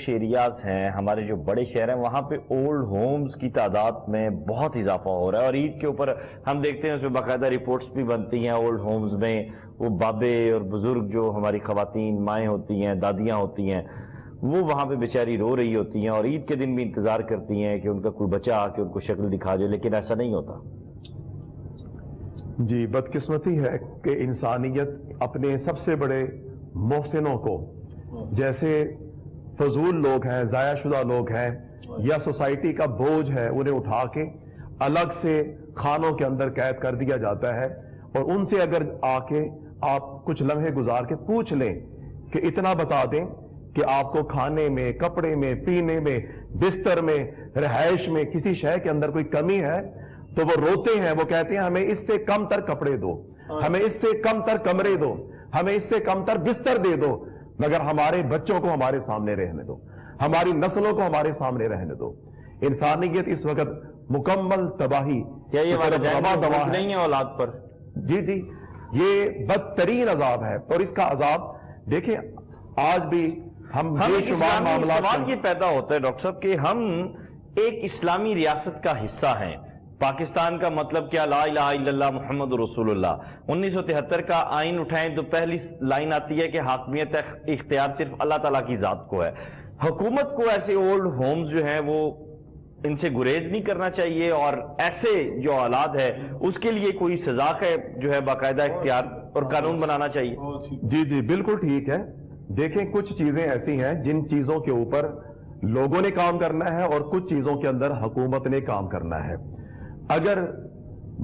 کچھ ایریاز ہیں ہمارے جو بڑے شہر ہیں وہاں پہ اولڈ ہومز کی تعداد میں بہت اضافہ ہو رہا ہے، اور عید کے اوپر ہم دیکھتے ہیں اس میں باقاعدہ رپورٹس بھی بنتی ہیں اولڈ ہومز میں وہ بابے اور بزرگ جو ہماری خواتین مائیں ہوتی ہیں، دادیاں ہوتی ہیں، وہ وہاں پہ بیچاری رو رہی ہوتی ہیں اور عید کے دن بھی انتظار کرتی ہیں کہ ان کا کوئی بچہ آ کے ان کو شکل دکھا جائے، لیکن ایسا نہیں ہوتا۔ جی بدقسمتی ہے کہ انسانیت اپنے سب سے بڑے محسنوں کو، جیسے فضول لوگ ہیں، ضائع شدہ لوگ ہیں، یا سوسائٹی کا بوجھ ہے، انہیں اٹھا کے الگ سے خانوں کے اندر قید کر دیا جاتا ہے، اور ان سے اگر آ کے آپ کچھ لمحے گزار کے پوچھ لیں کہ اتنا بتا دیں کہ آپ کو کھانے میں، کپڑے میں، پینے میں، بستر میں، رہائش میں کسی شے کے اندر کوئی کمی ہے تو وہ روتے ہیں، وہ کہتے ہیں ہمیں اس سے کم تر کپڑے دو، ہمیں اس سے کم تر کمرے دو، ہمیں اس سے کم تر بستر دے دو، مگر ہمارے بچوں کو ہمارے سامنے رہنے دو، ہماری نسلوں کو ہمارے سامنے رہنے دو۔ انسانیت اس وقت مکمل تباہی کیا یہ نہیں ہے اولاد پر؟ جی جی، یہ بدترین عذاب ہے، اور اس کا عذاب دیکھیں آج بھی ہم بے شمار معاملات۔ سوال یہ پیدا ہوتا ہے ڈاکٹر صاحب کہ ہم ایک اسلامی ریاست کا حصہ ہیں، پاکستان کا مطلب کیا؟ لا الہ الا اللہ محمد رسول اللہ۔ 1973 کا آئین اٹھائیں تو پہلی لائن آتی ہے کہ حاکمیت اختیار صرف اللہ تعالیٰ کی ذات کو ہے۔ حکومت کو ایسے اولڈ ہومز جو ہیں وہ ان سے گریز نہیں کرنا چاہیے، اور ایسے جو اولاد ہے اس کے لیے کوئی سزا کا جو ہے باقاعدہ اختیار اور قانون بنانا چاہیے؟ جی جی بالکل ٹھیک ہے۔ دیکھیں کچھ چیزیں ایسی ہیں جن چیزوں کے اوپر لوگوں نے کام کرنا ہے اور کچھ چیزوں کے اندر حکومت نے کام کرنا ہے۔ اگر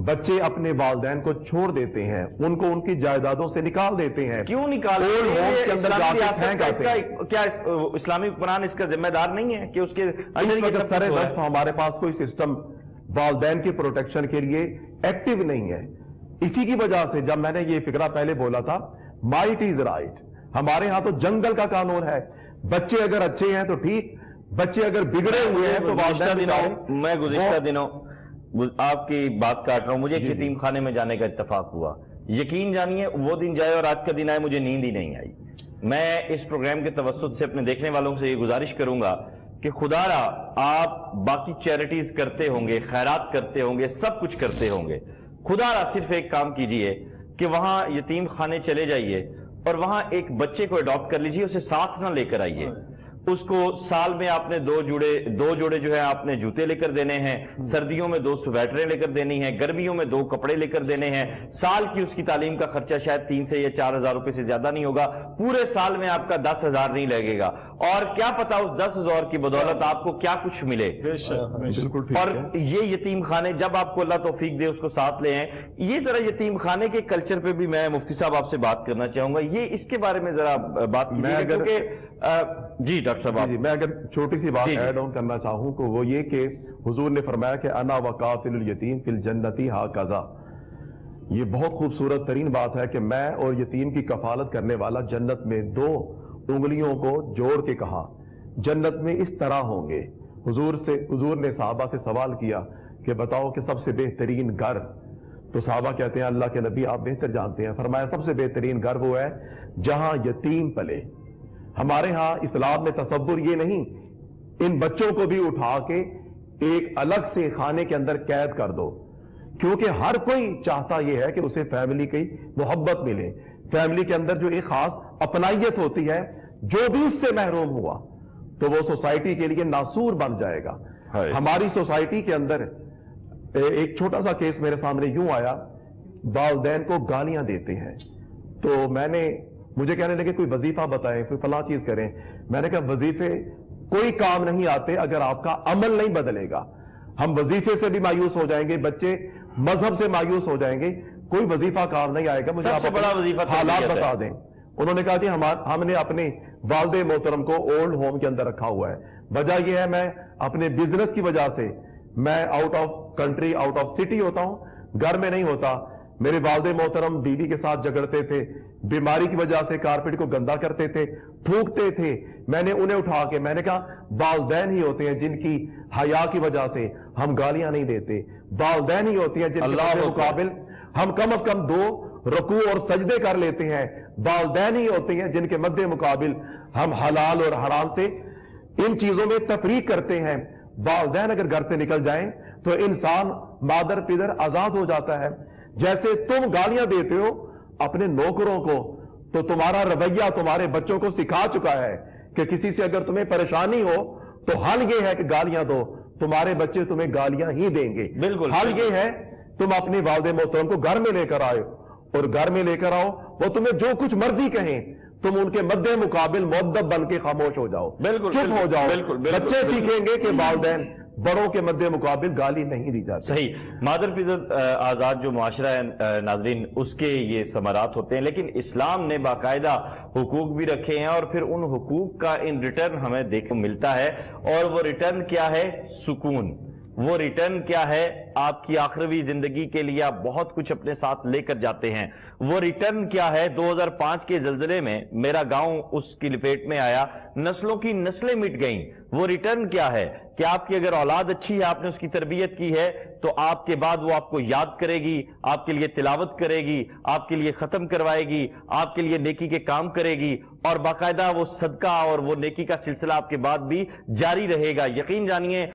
بچے اپنے والدین کو چھوڑ دیتے ہیں، ان کو ان کی جائیدادوں سے نکال دیتے ہیں، کیوں نکال؟ کیا اسلامی قرآن اس کا ذمہ دار نہیں ہے کہ اس کے سر دست ہمارے پاس کوئی سسٹم والدین کی پروٹیکشن کے لیے ایکٹیو نہیں ہے؟ اسی کی وجہ سے جب میں نے یہ فکرہ پہلے بولا تھا مائٹ از رائٹ، ہمارے ہاں تو جنگل کا قانون ہے، بچے اگر اچھے ہیں تو ٹھیک، بچے اگر بگڑے ہوئے ہیں تو میں گزشتہ دنوں آپ کی بات کاٹ رہا ہوں، مجھے ایک یتیم خانے میں جانے کا اتفاق ہوا، یقین جانیے وہ دن جائے اور آج کا دن آئے مجھے نیند ہی نہیں آئی۔ میں اس پروگرام کے توسط سے اپنے دیکھنے والوں سے یہ گزارش کروں گا کہ خدا را آپ باقی چیریٹیز کرتے ہوں گے، خیرات کرتے ہوں گے، سب کچھ کرتے ہوں گے، خدا را صرف ایک کام کیجئے کہ وہاں یتیم خانے چلے جائیے اور وہاں ایک بچے کو اڈاپٹ کر لیجئے، اسے ساتھ نہ لے کر آئیے، اس کو سال میں آپ نے دو جوڑے جو ہے آپ نے جوتے لے کر دینے ہیں، سردیوں میں 2 سویٹریں لے کر دینی ہیں، گرمیوں میں 2 کپڑے لے کر دینے ہیں، سال کی اس کی تعلیم کا خرچہ شاید 3 سے یا 4 ہزار روپے سے زیادہ نہیں ہوگا، پورے سال میں آپ کا 10 ہزار نہیں لگے گا، اور کیا پتا اس 10 ہزار کی بدولت آپ کو کیا کچھ ملے۔ اور یہ یتیم خانے جب آپ کو اللہ توفیق دے اس کو ساتھ لے ہیں، یہ ذرا یتیم خانے کے کلچر پہ بھی میں مفتی صاحب آپ سے بات کرنا چاہوں گا، یہ اس کے بارے میں ذرا بات کیجیے، کیونکہ جی ڈاکٹر صاحب میں اگر چھوٹی سی بات ایڈ آن کرنا چاہوں کہ وہ یہ کہ حضور نے فرمایا کہ انا وکافل الیتیم فی الجنتی ھکذا، یہ بہت خوبصورت ترین بات ہے کہ میں اور یتیم کی کفالت کرنے والا جنت میں 2 انگلیوں کو جوڑ کے کہا جنت میں اس طرح ہوں گے۔ حضور نے صحابہ سے سوال کیا کہ بتاؤ کہ سب سے بہترین گھر، تو صحابہ کہتے ہیں اللہ کے نبی آپ بہتر جانتے ہیں، فرمایا سب سے بہترین گھر وہ ہے جہاں یتیم پلے۔ ہمارے ہاں اسلام میں تصور یہ نہیں، ان بچوں کو بھی اٹھا کے ایک الگ سے خانے کے اندر قید کر دو، کیونکہ ہر کوئی چاہتا یہ ہے کہ اسے فیملی کی محبت ملے، فیملی کے اندر جو ایک خاص اپنائیت ہوتی ہے، جو بھی اس سے محروم ہوا تو وہ سوسائٹی کے لیے ناسور بن جائے گا۔ ہماری سوسائٹی کے اندر ایک چھوٹا سا کیس میرے سامنے یوں آیا، والدین کو گالیاں دیتے ہیں، تو مجھے کہنے لگے کوئی وظیفہ بتائیں، کوئی فلاں چیز کریں، میں نے کہا وظیفے کوئی کام نہیں آتے اگر آپ کا عمل نہیں بدلے گا۔ ہم وظیفے سے بھی مایوس ہو جائیں گے، بچے مذہب سے مایوس ہو جائیں گے، کوئی وظیفہ کام نہیں آئے گا۔ مجھے سب سے بڑا وظیفہ حالات بتا دیں۔ انہوں نے کہا جی ہم نے اپنے والد محترم کو اولڈ ہوم کے اندر رکھا ہوا ہے، وجہ یہ ہے میں اپنے بزنس کی وجہ سے میں out of country, out of city ہوتا ہوں، گھر میں نہیں ہوتا۔ میرے والد محترم بیوی کے ساتھ جھگڑتے تھے، بیماری کی وجہ سے کارپیٹ کو گندا کرتے تھے، تھوکتے تھے، میں نے انہیں اٹھا کے میں نے کہا والدین ہی ہوتے ہیں جن کی حیا کی وجہ سے ہم گالیاں نہیں دیتے، والدین ہی ہوتے ہیں جن کے مقابل ہم کم از کم 2 رکوع اور سجدے کر لیتے ہیں، والدین ہی ہوتے ہیں جن کے مد مقابل ہم حلال اور حرام سے ان چیزوں میں تفریق کرتے ہیں. والدین اگر گھر سے نکل جائیں تو انسان مادر پدر آزاد ہو جاتا ہے. جیسے تم گالیاں دیتے ہو اپنے نوکروں کو تو تمہارا رویہ تمہارے بچوں کو سکھا چکا ہے کہ کسی سے اگر تمہیں پریشانی ہو تو حل یہ ہے کہ گالیاں دو. تمہارے بچے تمہیں گالیاں ہی دیں گے. بالکل. حل یہ ہے تم اپنے والد محترم کو گھر میں لے کر آئے اور گھر میں لے کر آؤ, وہ تمہیں جو کچھ مرضی کہیں تم ان کے مد مقابل مؤدب بن کے خاموش ہو جاؤ, چپ ہو جاؤ. بچے سیکھیں گے کہ والدین بڑوں کے مد مقابل گالی نہیں دی جاتی. صحیح. مادر پدر آزاد جو معاشرہ ہے ناظرین, اس کے یہ ثمرات ہوتے ہیں, لیکن اسلام نے باقاعدہ حقوق بھی رکھے ہیں اور پھر ان حقوق کا ان ریٹرن ہمیں دیکھنے ملتا ہے. اور وہ ریٹرن کیا ہے؟ سکون. وہ ریٹرن کیا ہے؟ آپ کی آخروی زندگی کے لیے آپ بہت کچھ اپنے ساتھ لے کر جاتے ہیں. وہ ریٹرن کیا ہے؟ 2005 کے زلزلے میں میرا گاؤں اس کی لپیٹ میں آیا, نسلوں کی نسلیں مٹ گئیں. وہ ریٹرن کیا ہے کہ آپ کی اگر اولاد اچھی ہے, آپ نے اس کی تربیت کی ہے, تو آپ کے بعد وہ آپ کو یاد کرے گی, آپ کے لیے تلاوت کرے گی, آپ کے لیے ختم کروائے گی, آپ کے لیے نیکی کے کام کرے گی, اور باقاعدہ وہ صدقہ اور وہ نیکی کا سلسلہ آپ کے بعد بھی جاری رہے گا. یقین جانیے